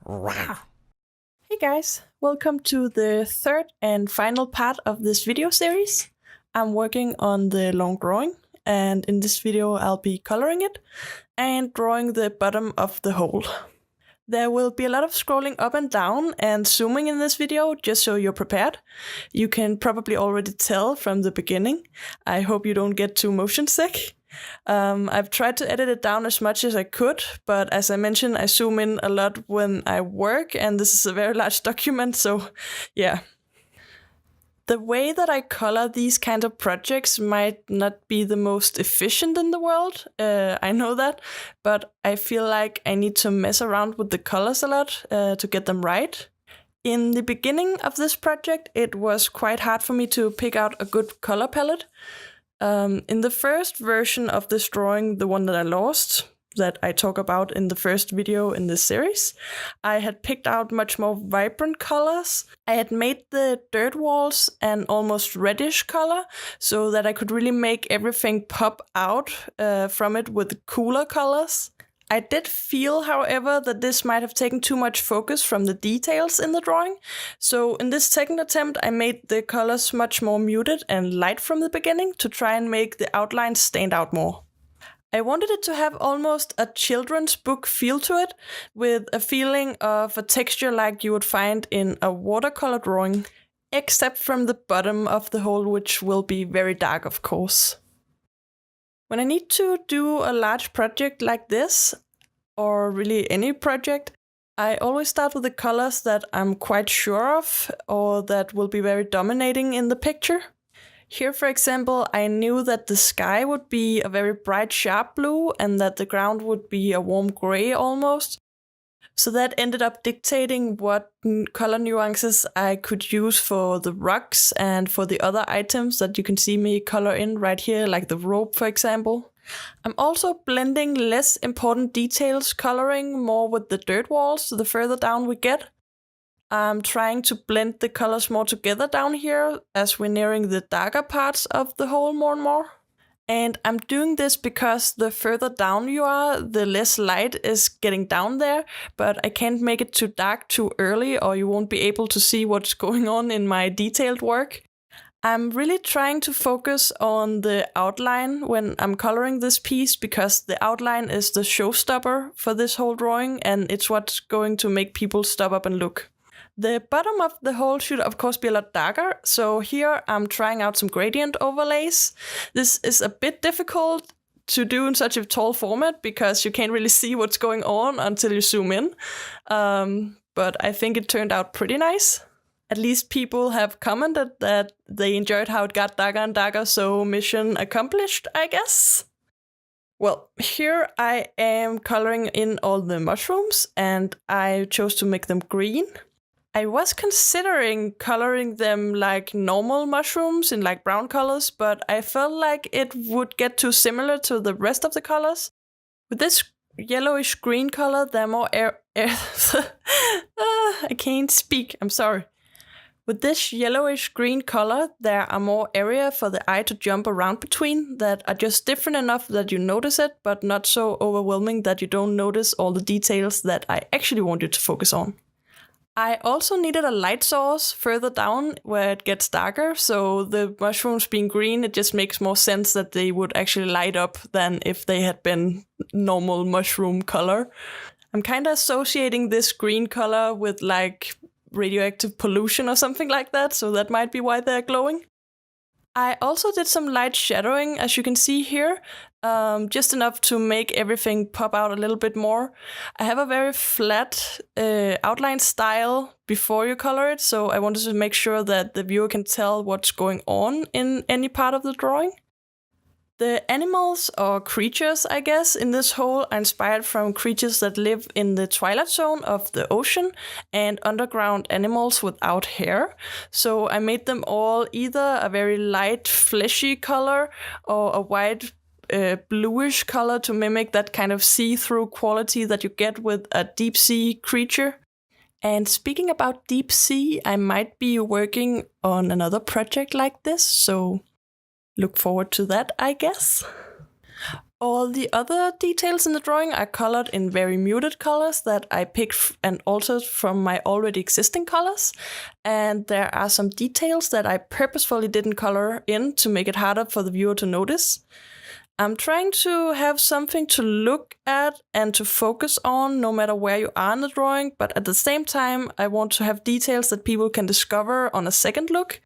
Hey guys, welcome to the third and final part of this video series. I'm working on the long drawing, and in this video I'll be coloring it and drawing the bottom of the hole. There will be a lot of scrolling up and down and zooming in this video, just so you're prepared. You can probably already tell from the beginning. I hope you don't get too motion sick. I've tried to edit it down as much as I could, but as I mentioned, I zoom in a lot when I work, and this is a very large document, so yeah. The way that I color these kind of projects might not be the most efficient in the world, I know that, but I feel like I need to mess around with the colors a lot to get them right. In the beginning of this project, it was quite hard for me to pick out a good color palette. In the first version of this drawing, the one that I lost, that I talk about in the first video in this series, I had picked out much more vibrant colors. I had made the dirt walls an almost reddish color so that I could really make everything pop out from it with cooler colors. I did feel, however, that this might have taken too much focus from the details in the drawing. So in this second attempt, I made the colors much more muted and light from the beginning to try and make the outlines stand out more. I wanted it to have almost a children's book feel to it, with a feeling of a texture like you would find in a watercolor drawing, except from the bottom of the hole, which will be very dark, of course. When I need to do a large project like this, or really any project, I always start with the colors that I'm quite sure of, or that will be very dominating in the picture. Here, for example, I knew that the sky would be a very bright sharp blue and that the ground would be a warm gray almost. So that ended up dictating what color nuances I could use for the rocks and for the other items that you can see me color in right here, like the rope, for example. I'm also blending less important details, coloring more with the dirt walls the further down we get. I'm trying to blend the colors more together down here as we're nearing the darker parts of the hole more and more. And I'm doing this because the further down you are, the less light is getting down there, but I can't make it too dark too early or you won't be able to see what's going on in my detailed work. I'm really trying to focus on the outline when I'm coloring this piece because the outline is the showstopper for this whole drawing and it's what's going to make people stop up and look. The bottom of the hole should of course be a lot darker, so here I'm trying out some gradient overlays. This is a bit difficult to do in such a tall format because you can't really see what's going on until you zoom in, but I think it turned out pretty nice. At least people have commented that they enjoyed how it got darker and darker, so mission accomplished, I guess. Well, here I am coloring in all the mushrooms and I chose to make them green. I was considering coloring them like normal mushrooms in like brown colors, but I felt like it would get too similar to the rest of the colors. With this yellowish green color, they're more I can't speak, I'm sorry. With this yellowish green color, there are more area for the eye to jump around between that are just different enough that you notice it, but not so overwhelming that you don't notice all the details that I actually want you to focus on. I also needed a light source further down where it gets darker, so the mushrooms being green, it just makes more sense that they would actually light up than if they had been normal mushroom color. I'm kind of associating this green color with like radioactive pollution or something like that, so that might be why they're glowing. I also did some light shadowing, as you can see here, just enough to make everything pop out a little bit more. I have a very flat outline style before you color it, so I wanted to make sure that the viewer can tell what's going on in any part of the drawing. The animals, or creatures I guess, in this hole are inspired from creatures that live in the twilight zone of the ocean and underground animals without hair. So I made them all either a very light fleshy color or a white bluish color to mimic that kind of see-through quality that you get with a deep sea creature. And speaking about deep sea, I might be working on another project like this, so look forward to that, I guess. All the other details in the drawing are colored in very muted colors that I picked and altered from my already existing colors. And there are some details that I purposefully didn't color in to make it harder for the viewer to notice. I'm trying to have something to look at and to focus on no matter where you are in the drawing, but at the same time, I want to have details that people can discover on a second look.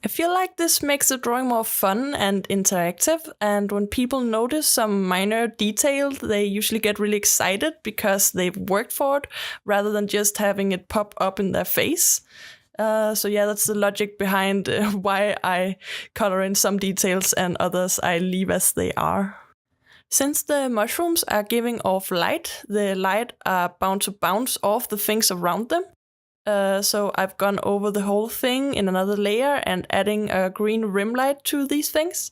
I feel like this makes the drawing more fun and interactive, and when people notice some minor detail, they usually get really excited because they've worked for it, rather than just having it pop up in their face. So yeah, that's the logic behind why I color in some details and others I leave as they are. Since the mushrooms are giving off light, the light are bound to bounce off the things around them. So I've gone over the whole thing in another layer and adding a green rim light to these things.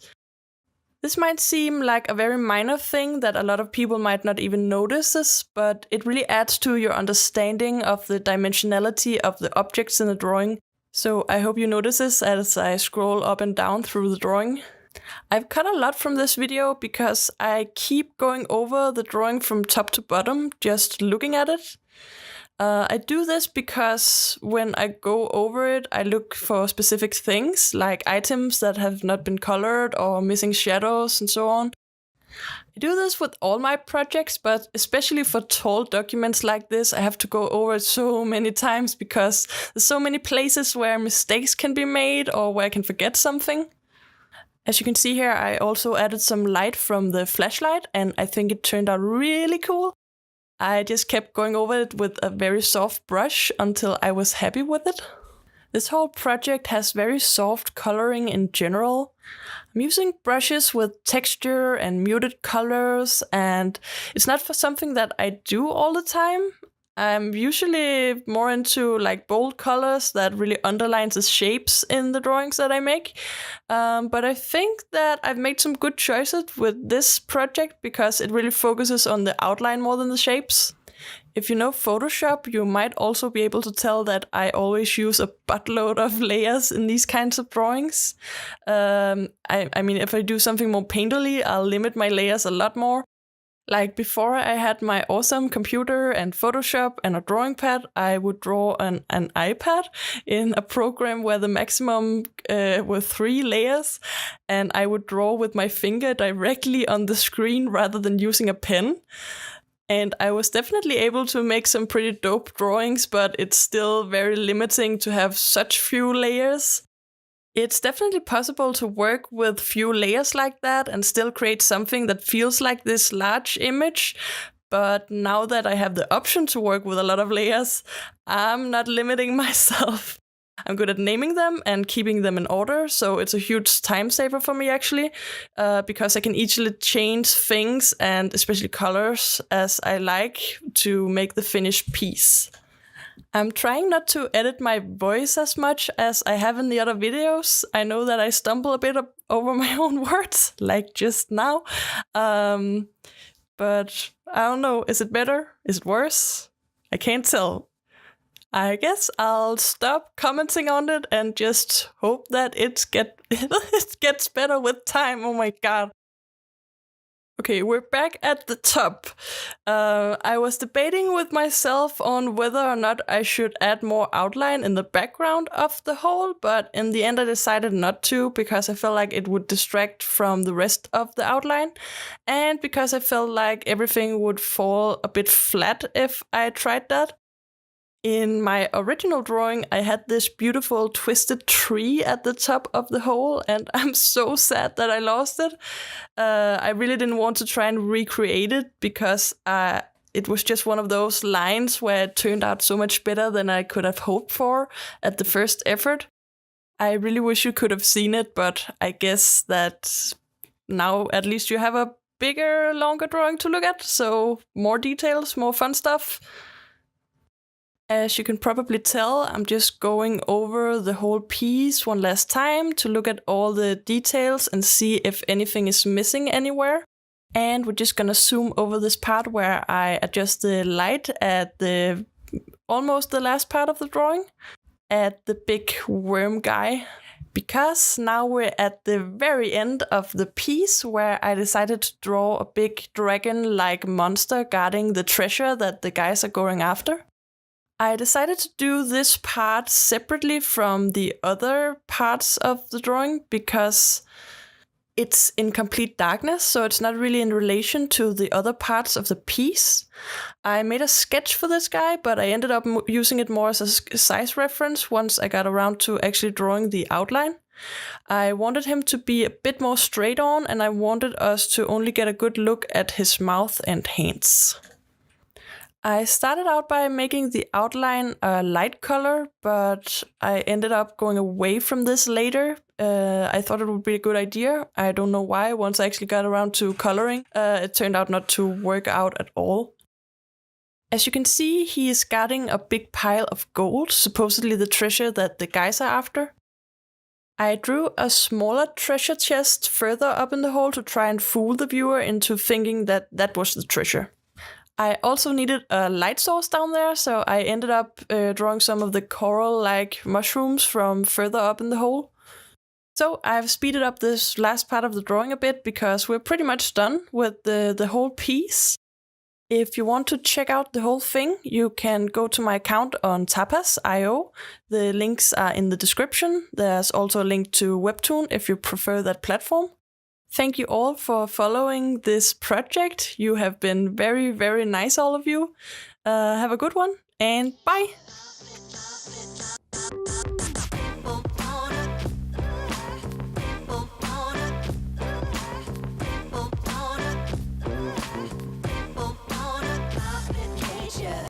This might seem like a very minor thing that a lot of people might not even notice this, but it really adds to your understanding of the dimensionality of the objects in the drawing. So I hope you notice this as I scroll up and down through the drawing. I've cut a lot from this video because I keep going over the drawing from top to bottom, just looking at it. I do this because when I go over it, I look for specific things, like items that have not been colored or missing shadows and so on. I do this with all my projects, but especially for tall documents like this, I have to go over it so many times because there's so many places where mistakes can be made or where I can forget something. As you can see here, I also added some light from the flashlight, and I think it turned out really cool. I just kept going over it with a very soft brush until I was happy with it. This whole project has very soft coloring in general. I'm using brushes with texture and muted colors, and it's not for something that I do all the time. I'm usually more into like bold colors that really underlines the shapes in the drawings that I make. But I think that I've made some good choices with this project because it really focuses on the outline more than the shapes. If you know Photoshop, you might also be able to tell that I always use a buttload of layers in these kinds of drawings. I mean, if I do something more painterly, I'll limit my layers a lot more. Like before I had my awesome computer and Photoshop and a drawing pad, I would draw an iPad in a program where the maximum were 3 layers, and I would draw with my finger directly on the screen rather than using a pen. And I was definitely able to make some pretty dope drawings, but it's still very limiting to have such few layers. It's definitely possible to work with few layers like that and still create something that feels like this large image. But now that I have the option to work with a lot of layers, I'm not limiting myself. I'm good at naming them and keeping them in order, so it's a huge time saver for me actually, because I can easily change things and especially colors as I like to make the finished piece. I'm trying not to edit my voice as much as I have in the other videos. I know that I stumble a bit over my own words, like just now. But I don't know, is it better? Is it worse? I can't tell. I guess I'll stop commenting on it and just hope that it gets better with time. Oh my god. Okay, we're back at the top. I was debating with myself on whether or not I should add more outline in the background of the whole, but in the end I decided not to because I felt like it would distract from the rest of the outline, and because I felt like everything would fall a bit flat if I tried that. In my original drawing, I had this beautiful twisted tree at the top of the whole, and I'm so sad that I lost it. I really didn't want to try and recreate it because it was just one of those lines where it turned out so much better than I could have hoped for at the first effort. I really wish you could have seen it, but I guess that now at least you have a bigger, longer drawing to look at, so more details, more fun stuff. As you can probably tell, I'm just going over the whole piece one last time to look at all the details and see if anything is missing anywhere. And we're just gonna zoom over this part where I adjust the light at almost the last part of the drawing, at the big worm guy. because now we're at the very end of the piece where I decided to draw a big dragon-like monster guarding the treasure that the guys are going after. I decided to do this part separately from the other parts of the drawing because it's in complete darkness, so it's not really in relation to the other parts of the piece. I made a sketch for this guy, but I ended up using it more as a size reference once I got around to actually drawing the outline. I wanted him to be a bit more straight on, and I wanted us to only get a good look at his mouth and hands. I started out by making the outline a light color, but I ended up going away from this later. I thought it would be a good idea. I don't know why. Once I actually got around to coloring, it turned out not to work out at all. As you can see, he is guarding a big pile of gold, supposedly the treasure that the guys are after. I drew a smaller treasure chest further up in the hole to try and fool the viewer into thinking that that was the treasure. I also needed a light source down there, so I ended up drawing some of the coral-like mushrooms from further up in the hole. So I've speeded up this last part of the drawing a bit because we're pretty much done with the whole piece. If you want to check out the whole thing, you can go to my account on tapas.io. The links are in the description. There's also a link to Webtoon if you prefer that platform. Thank you all for following this project. You have been very, very nice, all of you. Have a good one, and bye!